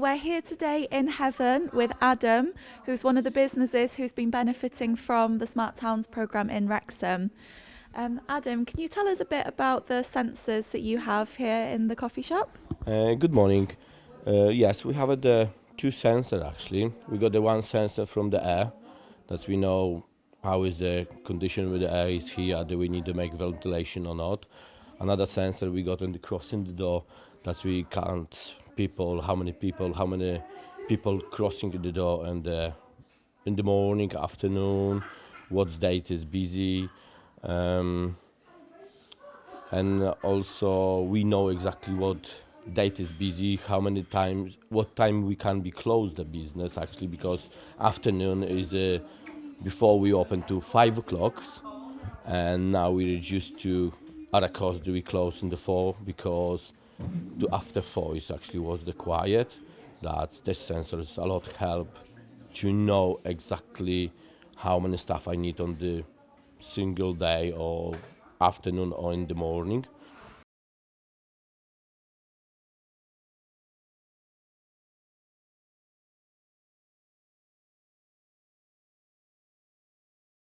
We're here today in Heaven with Adam, who's one of the businesses who's been benefiting from the Smart Towns programme in Wrexham. Adam, can you tell us a bit about the sensors that you have here in the coffee shop? Good morning. Yes, we have two sensors actually. We got the one sensor from the air, that we know how is the condition with the air is here, do we need to make ventilation or not. Another sensor we got in the crossing the door, that we count how many people crossing the door, and in the morning, afternoon, what date is busy. Um, and also we know exactly what date is busy, how many times, what time we can be closed the business actually, because afternoon is before we open to 5 o'clock, and now we reduce to other costs we close in the 4, because to after 4 is actually was the quiet. That the sensors a lot help to know exactly how many stuff I need on the single day or afternoon or in the morning.